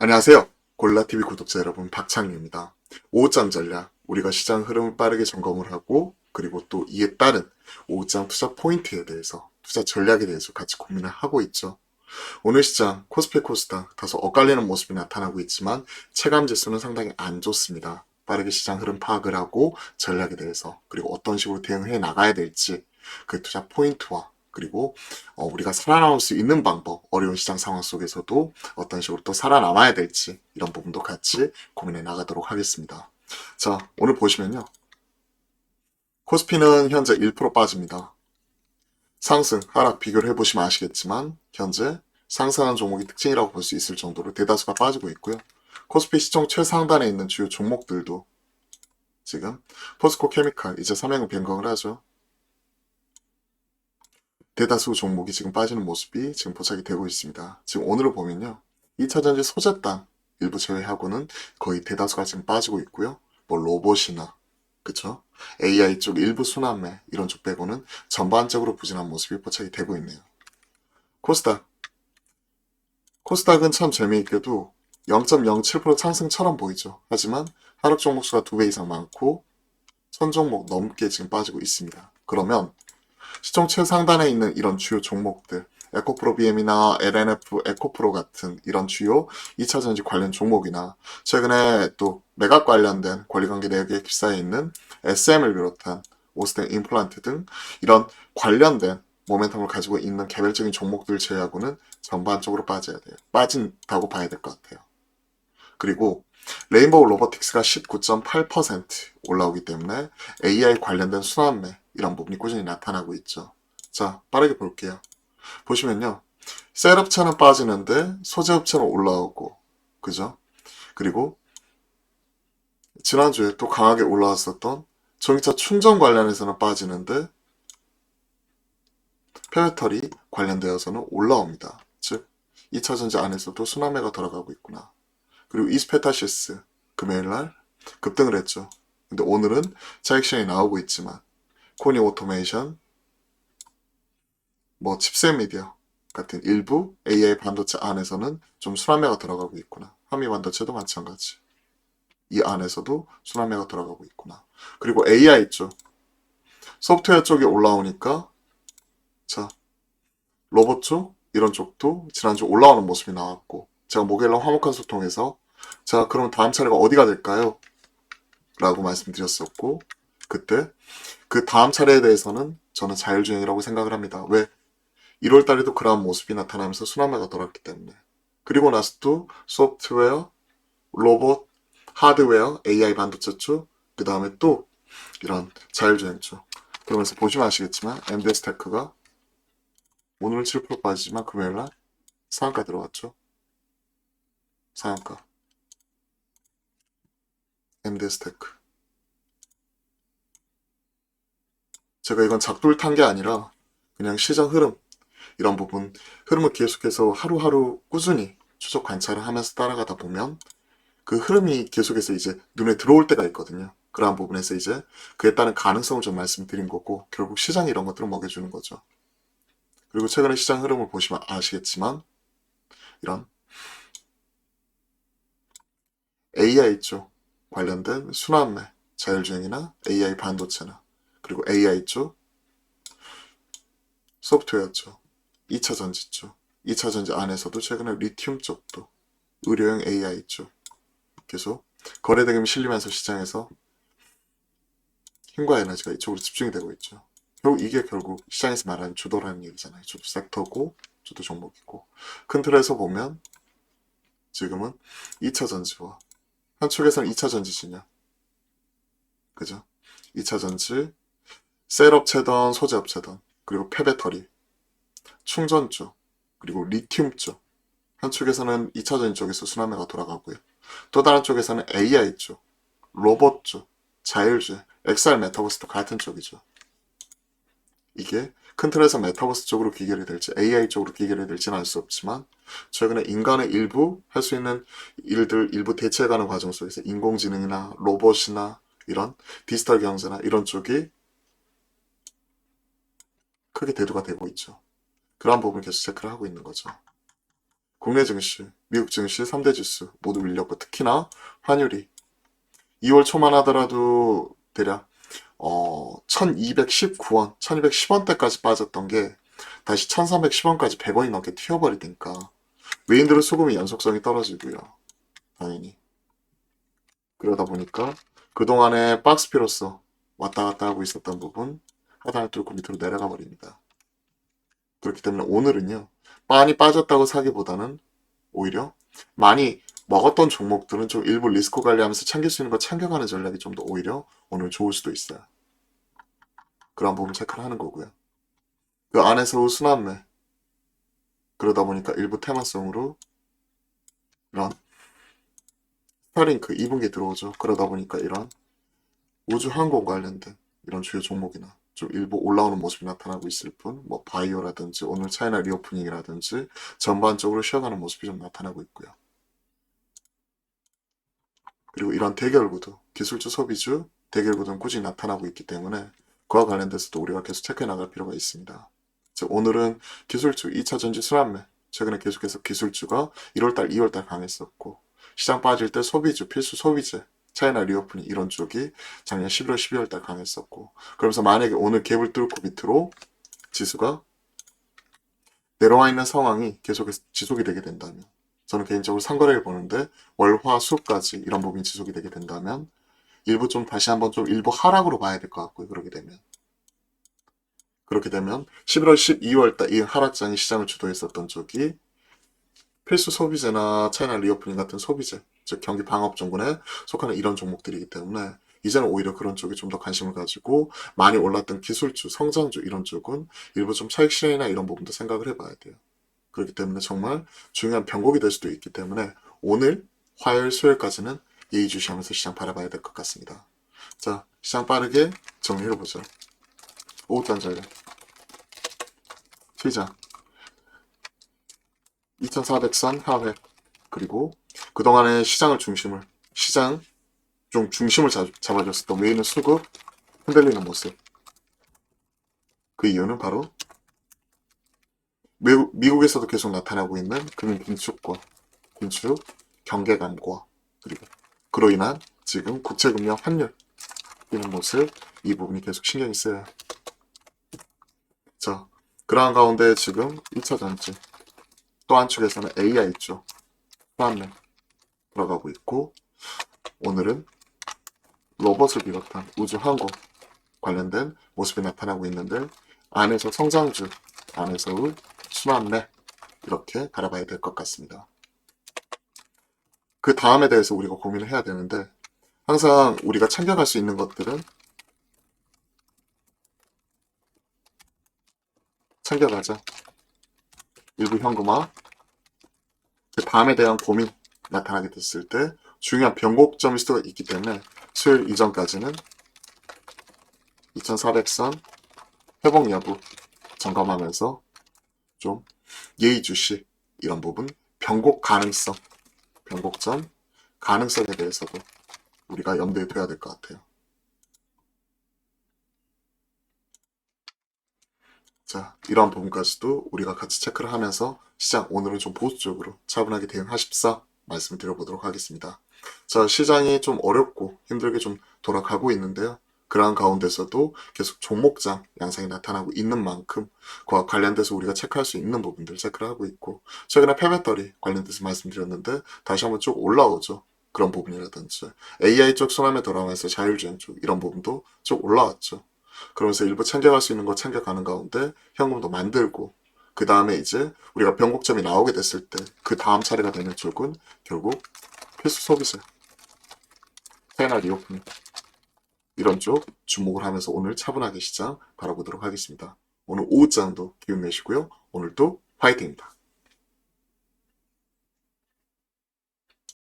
안녕하세요. 골라TV 구독자 여러분, 박창희입니다. 5장 전략, 우리가 시장 흐름을 빠르게 점검을 하고, 그리고 또 이에 따른 5장 투자 포인트에 대해서, 투자 전략에 대해서 같이 고민을 하고 있죠. 오늘 시장 코스피 코스닥 다소 엇갈리는 모습이 나타나고 있지만 체감 지수는 상당히 안 좋습니다. 빠르게 시장 흐름 파악을 하고 전략에 대해서, 그리고 어떤 식으로 대응해 나가야 될지, 그 투자 포인트와 그리고 우리가 살아남을 수 있는 방법, 어려운 시장 상황 속에서도 어떤 식으로 또 살아남아야 될지, 이런 부분도 같이 고민해 나가도록 하겠습니다. 자, 오늘 보시면요, 코스피는 현재 1% 빠집니다. 상승, 하락 비교를 해보시면 아시겠지만 현재 상승한 종목이 특징이라고 볼 수 있을 정도로 대다수가 빠지고 있고요. 코스피 시총 최상단에 있는 주요 종목들도 지금 포스코 케미칼, 이제 삼행은 변경을 하죠. 대다수 종목이 지금 빠지는 모습이 지금 포착이 되고 있습니다. 지금 오늘을 보면요, 2차전지 소재당 일부 제외하고는 거의 대다수가 지금 빠지고 있고요. 뭐 로봇이나, 그쵸? AI 쪽 일부 순환매 이런 쪽 빼고는 전반적으로 부진한 모습이 포착이 되고 있네요. 코스닥. 코스닥은 참 재미있게도 0.07% 상승처럼 보이죠. 하지만 하락 종목 수가 2배 이상 많고 천 종목 넘게 지금 빠지고 있습니다. 그러면 시총 최상단에 있는 이런 주요 종목들, 에코프로 BM이나 LNF, 에코프로 같은 이런 주요 2차전지 관련 종목이나 최근에 또 매각 관련된 권리관계 내역에 기사에 있는 SM을 비롯한 오스템 임플란트 등 이런 관련된 모멘텀을 가지고 있는 개별적인 종목들 제외하고는 전반적으로 빠져야 돼요. 빠진다고 봐야 될 것 같아요. 그리고 레인보우 로보틱스가 19.8% 올라오기 때문에 AI 관련된 순환매 이런 부분이 꾸준히 나타나고 있죠. 자, 빠르게 볼게요. 보시면요, 셀업체는 빠지는데 소재업체는 올라오고, 그죠? 그리고 지난주에 또 강하게 올라왔었던 전기차 충전 관련해서는 빠지는데 폐배터리 관련되어서는 올라옵니다. 즉 2차전지 안에서도 순환매가 들어가고 있구나. 그리고 이스페타시스 금요일날 급등을 했죠. 근데 오늘은 차익시장이 나오고 있지만 코니 오토메이션, 뭐 칩셋 미디어 같은 일부 AI 반도체 안에서는 좀 순환매가 들어가고 있구나. 한미 반도체도 마찬가지. 이 안에서도 순환매가 들어가고 있구나. 그리고 AI 쪽, 소프트웨어 쪽이 올라오니까 자, 로봇 쪽 이런 쪽도 지난주 올라오는 모습이 나왔고, 제가 목요일날 화목한 소통에서 자, 그럼 다음 차례가 어디가 될까요? 라고 말씀드렸었고, 그때 그 다음 차례에 대해서는 저는 자율주행이라고 생각을 합니다. 왜? 1월 달에도 그러한 모습이 나타나면서 순환매가 돌았기 때문에. 그리고 나서 또 소프트웨어, 로봇, 하드웨어, AI 반도체 쪽, 그 다음에 또 이런 자율주행 쪽. 그러면서 보시면 아시겠지만 MD스테크가 오늘은 7% 빠지지만 금요일날 상한가 들어왔죠. 상한가. MD스테크. 제가 이건 작두를 탄 게 아니라 그냥 시장 흐름, 이런 부분 흐름을 계속해서 하루하루 꾸준히 추적 관찰을 하면서 따라가다 보면 그 흐름이 계속해서 이제 눈에 들어올 때가 있거든요. 그러한 부분에서 이제 그에 따른 가능성을 좀 말씀드린 거고, 결국 시장이 이런 것들을 먹여주는 거죠. 그리고 최근에 시장 흐름을 보시면 아시겠지만 이런 AI 쪽 관련된 순환매, 자율주행이나 AI 반도체나, 그리고 AI 쪽, 소프트웨어 쪽, 2차 전지 쪽, 2차 전지 안에서도 최근에 리튬 쪽도, 의료용 AI 쪽 계속 거래대금이 실리면서 시장에서 힘과 에너지가 이쪽으로 집중이 되고 있죠. 이게 결국 시장에서 말하는 주도라는 얘기잖아요. 주도 섹터고 주도 종목이고, 큰 틀에서 보면 지금은 2차 전지와 한쪽에서는 2차 전지 진영, 그죠? 2차 전지, 셀업체던 소재업체던, 그리고 폐배터리, 충전 쪽, 그리고 리튬 쪽, 한쪽에서는 2차 전지 쪽에서 순환매가 돌아가고요. 또 다른 쪽에서는 AI 쪽, 로봇 쪽, 자율주행, XR 메타버스도 같은 쪽이죠. 이게 큰 틀에서 메타버스 쪽으로 기결이 될지 AI 쪽으로 기결이 될지는 알 수 없지만, 최근에 인간의 일부 할 수 있는 일들 일부 대체해가는 과정 속에서 인공지능이나 로봇이나 이런 디지털 경제나 이런 쪽이 크게 대두가 되고 있죠. 그러한 부분 계속 체크를 하고 있는 거죠. 국내 증시 미국 증시 3대 지수 모두 밀렸고 특히나 환율이 2월 초만 하더라도 대략 1219원, 1210원대까지 빠졌던 게 다시 1310원까지 100원이 넘게 튀어버리니까 외인들은 수급의 연속성이 떨어지고요. 당연히. 그러다 보니까 그동안에 박스피로서 왔다 갔다 하고 있었던 부분 하단을 뚫고 밑으로 내려가 버립니다. 그렇기 때문에 오늘은요. 많이 빠졌다고 사기보다는 오히려 많이 먹었던 종목들은 좀 일부 리스크 관리하면서 챙길 수 있는 거 챙겨가는 전략이 좀 더 오히려 오늘 좋을 수도 있어요. 그런 부분 체크를 하는 거고요. 그 안에서 순환매. 그러다 보니까 일부 테마성으로 이런 스타링크 2분기 들어오죠. 그러다 보니까 이런 우주항공 관련된 이런 주요 종목이나 좀 일부 올라오는 모습이 나타나고 있을 뿐, 뭐 바이오라든지 오늘 차이나 리오프닝이라든지 전반적으로 쉬어가는 모습이 좀 나타나고 있고요. 그리고 이런 대결구도 기술주 소비주 대결구도는 꾸준히 나타나고 있기 때문에 그와 관련돼서도 우리가 계속 체크해 나갈 필요가 있습니다. 즉 오늘은 기술주 2차전지 순환매 최근에 계속해서 기술주가 1월달 2월달 강했었고 시장 빠질 때 소비주 필수 소비재 차이나 리오프닝 이런 쪽이 작년 11월 12월달 강했었고 그러면서 만약에 오늘 갭을 뚫고 밑으로 지수가 내려와 있는 상황이 계속해서 지속이 되게 된다면 저는 개인적으로 상거래를 보는데 월화수까지 이런 부분이 지속이 되게 된다면 일부 좀 다시 한번 좀 일부 하락으로 봐야 될 것 같고요. 그렇게 되면 11월 12월 달 이 하락장이 시장을 주도했었던 쪽이 필수 소비재나 차이나 리오프닝 같은 소비재, 즉 경기 방업 종군에 속하는 이런 종목들이기 때문에 이제는 오히려 그런 쪽에 좀 더 관심을 가지고 많이 올랐던 기술주, 성장주 이런 쪽은 일부 좀 차익 실현이나 이런 부분도 생각을 해봐야 돼요. 그렇기 때문에 정말 중요한 변곡이 될 수도 있기 때문에 오늘 화요일, 수요일까지는 예의주시하면서 시장 바라봐야 될 것 같습니다. 자, 시장 빠르게 정리해보죠. 오후장 전략. 시장 2400선 하회 그리고 그동안의 시장 좀 중심을 잡아줬었던 외인의 수급 흔들리는 모습. 그 이유는 바로 미국에서도 계속 나타나고 있는 금융 긴축, 경계 감과 그리고 그로 인한 지금 국채금융 환율 뛰는 모습 이 부분이 계속 신경이 쓰여요. 자, 그러한 가운데 지금 1차 전지 또 한쪽에서는 AI 쪽 수환매 들어가고 있고 오늘은 로봇을 비롯한 우주항공 관련된 모습이 나타나고 있는데 안에서 성장주, 안에서의 순환매 이렇게 바라봐야 될 것 같습니다. 그 다음에 대해서 우리가 고민을 해야 되는데 항상 우리가 챙겨갈 수 있는 것들은 챙겨가자. 일부 현금화, 그 다음에 대한 고민 나타나게 됐을 때 중요한 변곡점일 수가 있기 때문에 수요일 이전까지는 2400선 회복 여부 점검하면서 좀 예의주시 이런 부분 변곡점 가능성에 대해서도 우리가 염두에 둬야 될 것 같아요. 자, 이러한 부분까지도 우리가 같이 체크를 하면서 시장 오늘은 좀 보수적으로 차분하게 대응하십사 말씀을 드려보도록 하겠습니다. 자, 시장이 좀 어렵고 힘들게 좀 돌아가고 있는데요. 그러한 가운데서도 계속 종목장 양상이 나타나고 있는 만큼 그와 관련돼서 우리가 체크할 수 있는 부분들 체크를 하고 있고 최근에 폐배터리 관련돼서 말씀드렸는데 다시 한번 쭉 올라오죠. 그런 부분이라든지 AI 쪽 순환에 돌아와서 자율주행 쪽 이런 부분도 쭉 올라왔죠. 그러면서 일부 챙겨갈 수 있는 거 챙겨가는 가운데 현금도 만들고 그 다음에 이제 우리가 변곡점이 나오게 됐을 때 그 다음 차례가 되는 쪽은 결국 필수 소비재, 테나 리오프닝 이런 쪽 주목을 하면서 오늘 차분하게 시장 바라보도록 하겠습니다. 오늘 오후장도 기운 내시고요. 오늘도 화이팅입니다.